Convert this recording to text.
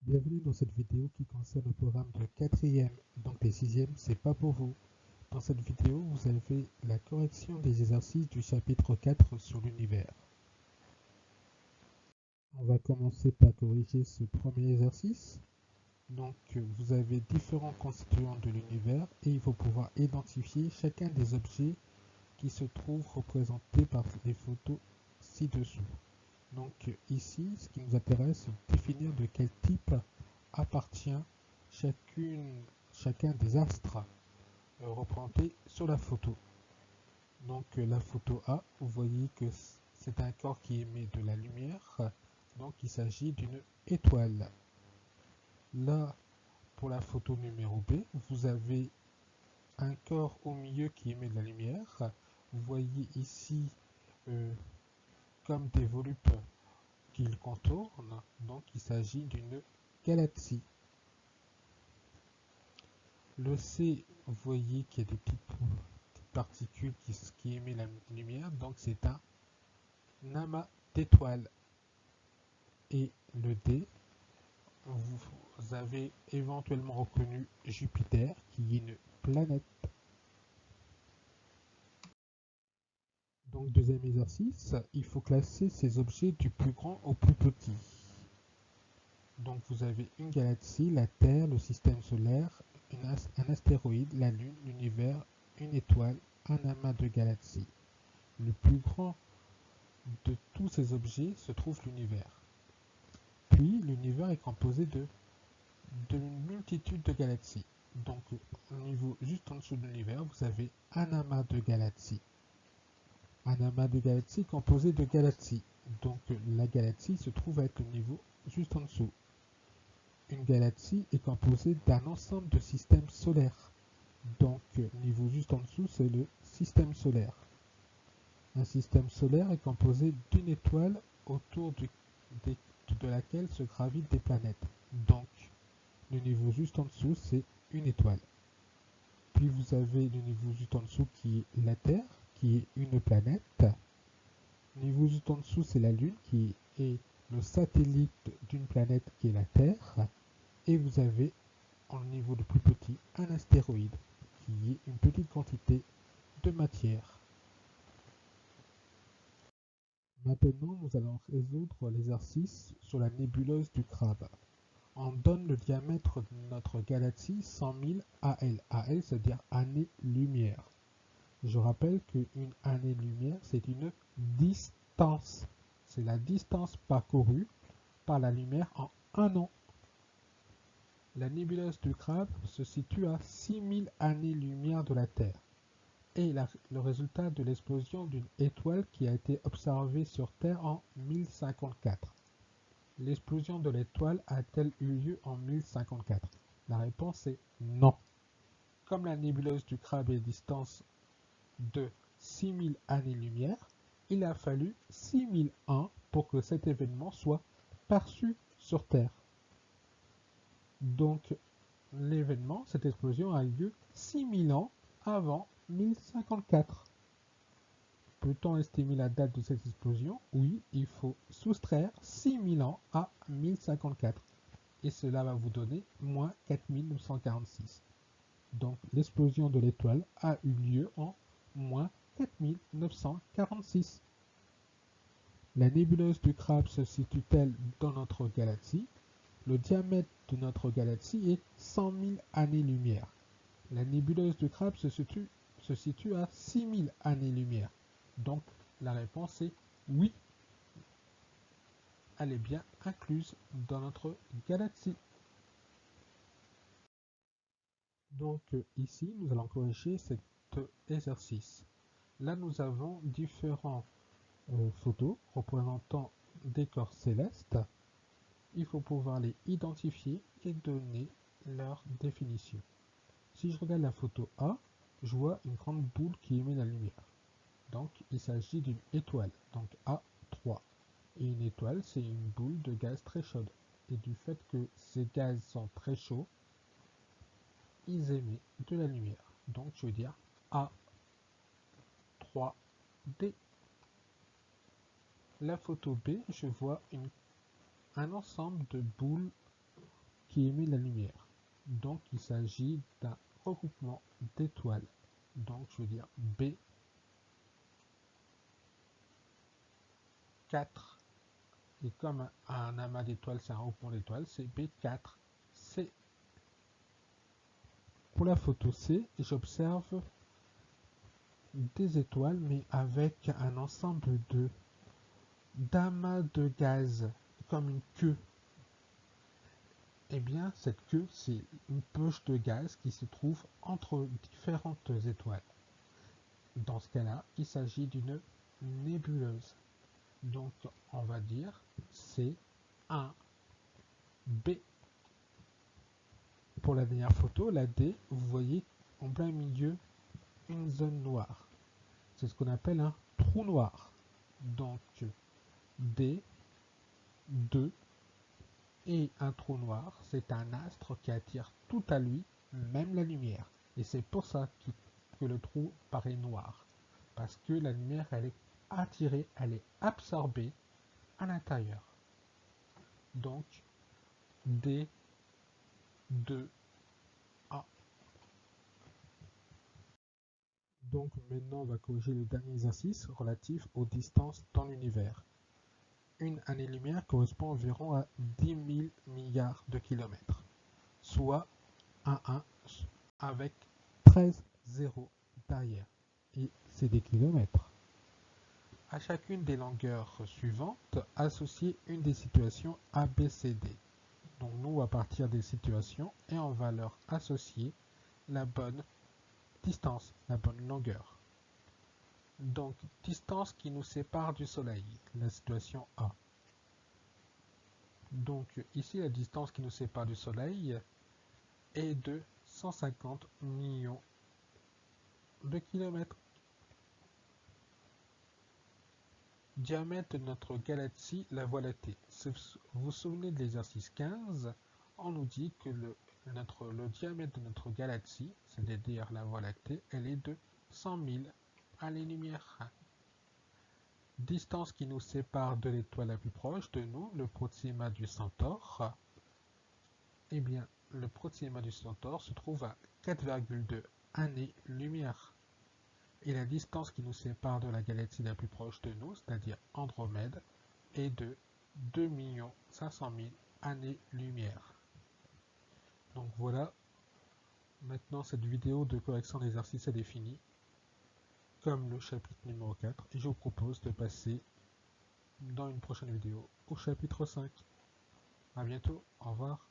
Bienvenue dans cette vidéo qui concerne le programme de 4e, donc les 6e, c'est pas pour vous. Dans cette vidéo, vous avez la correction des exercices du chapitre 4 sur l'univers. On va commencer par corriger ce premier exercice. Donc, vous avez différents constituants de l'univers et il faut pouvoir identifier chacun des objets qui se trouvent représentés par les photos ci-dessous. Donc ici, ce qui nous intéresse, c'est de définir de quel type appartient chacun des astres représentés sur la photo. Donc la photo A, vous voyez que c'est un corps qui émet de la lumière, donc il s'agit d'une étoile. Là, pour la photo numéro B, vous avez un corps au milieu qui émet de la lumière. Vous voyez ici comme des volupes qu'il contourne, donc il s'agit d'une galaxie. Le C, vous voyez qu'il y a des petites particules qui émettent la lumière, donc c'est un amas d'étoiles. Et le D, vous avez éventuellement reconnu Jupiter, qui est une planète. Donc deuxième exercice, il faut classer ces objets du plus grand au plus petit. Donc vous avez une galaxie, la Terre, le système solaire, un astéroïde, la Lune, l'univers, une étoile, un amas de galaxies. Le plus grand de tous ces objets se trouve l'univers. Puis l'univers est composé d'une multitude de galaxies. Donc au niveau juste en dessous de l'univers, vous avez un amas de galaxies. Un amas de galaxies composé de galaxies. Donc la galaxie se trouve à être le niveau juste en dessous. Une galaxie est composée d'un ensemble de systèmes solaires. Donc, niveau juste en dessous, c'est le système solaire. Un système solaire est composé d'une étoile autour de laquelle se gravitent des planètes. Donc, le niveau juste en dessous, c'est une étoile. Puis vous avez le niveau juste en dessous qui est la Terre, qui est une planète. Le niveau juste en dessous, c'est la Lune, qui est le satellite d'une planète qui est la Terre. Et vous avez, en niveau le plus petit, un astéroïde, qui est une petite quantité de matière. Maintenant, nous allons résoudre l'exercice sur la nébuleuse du crabe. On donne le diamètre de notre galaxie 100 000 AL. AL, c'est-à-dire années-lumière. Je rappelle qu'une année-lumière, c'est une distance. C'est la distance parcourue par la lumière en un an. La nébuleuse du crabe se situe à 6000 années-lumière de la Terre et le résultat de l'explosion d'une étoile qui a été observée sur Terre en 1054. L'explosion de l'étoile a-t-elle eu lieu en 1054? La réponse est non. Comme la nébuleuse du crabe est à distance de 6000 années-lumière, il a fallu 6000 ans pour que cet événement soit perçu sur Terre. Donc, l'événement, cette explosion a eu lieu 6000 ans avant 1054. Peut-on estimer la date de cette explosion? Oui, il faut soustraire 6000 ans à 1054. Et cela va vous donner moins 4946. Donc l'explosion de l'étoile a eu lieu en moins 4946. La nébuleuse du crabe se situe-t-elle dans notre galaxie? Le diamètre de notre galaxie est 100 000 années-lumière. La nébuleuse du crabe se situe à 6000 années-lumière. Donc la réponse est oui. Elle est bien incluse dans notre galaxie. Donc ici, nous allons corriger cet exercice. Là, nous avons différentes photos représentant des corps célestes. Il faut pouvoir les identifier et donner leur définition. Si je regarde la photo A, je vois une grande boule qui émet la lumière. Donc il s'agit d'une étoile, donc A3. Et une étoile, c'est une boule de gaz très chaude. Et du fait que ces gaz sont très chauds, ils émettent de la lumière. Donc je veux dire A3D. La photo B, je vois un ensemble de boules qui émet la lumière. Donc il s'agit d'un regroupement d'étoiles. Donc je veux dire B4. Et comme un amas d'étoiles, c'est un regroupement d'étoiles, c'est B4C. Pour la photo C, j'observe des étoiles, mais avec un ensemble d'amas de gaz, comme une queue. Eh bien, cette queue, c'est une poche de gaz qui se trouve entre différentes étoiles. Dans ce cas-là, il s'agit d'une nébuleuse. Donc, on va dire C1B. Pour la dernière photo, la D, vous voyez en plein milieu une zone noire. C'est ce qu'on appelle un trou noir. Donc, D, 2 et un trou noir, c'est un astre qui attire tout à lui, même la lumière. Et c'est pour ça que le trou paraît noir. Parce que la lumière, elle est attirée, elle est absorbée à l'intérieur. Donc, D, 2, A. Donc maintenant, on va corriger le dernier exercice relatif aux distances dans l'univers. Une année-lumière correspond environ à 10 000 milliards de kilomètres, soit un 1 avec 13 zéros derrière. Et c'est des kilomètres. À chacune des longueurs suivantes, associez une des situations A, B, C, D. Donc nous, on va partir des situations et on va leur associer la bonne distance, la bonne longueur. Donc, distance qui nous sépare du Soleil, la situation A. Donc, ici, la distance qui nous sépare du Soleil est de 150 millions de kilomètres. Diamètre de notre galaxie, la Voie lactée. Si vous vous souvenez de l'exercice 15, on nous dit que le diamètre de notre galaxie, c'est-à-dire la Voie lactée, elle est de 100 000 années-lumière. Distance qui nous sépare de l'étoile la plus proche de nous, le Proxima du Centaure. Eh bien, le Proxima du Centaure se trouve à 4,2 années-lumière. Et la distance qui nous sépare de la galaxie la plus proche de nous, c'est-à-dire Andromède, est de 2 500 000 années-lumière. Donc voilà, maintenant cette vidéo de correction d'exercice est finie, comme le chapitre numéro 4, et je vous propose de passer dans une prochaine vidéo au chapitre 5. A bientôt, au revoir.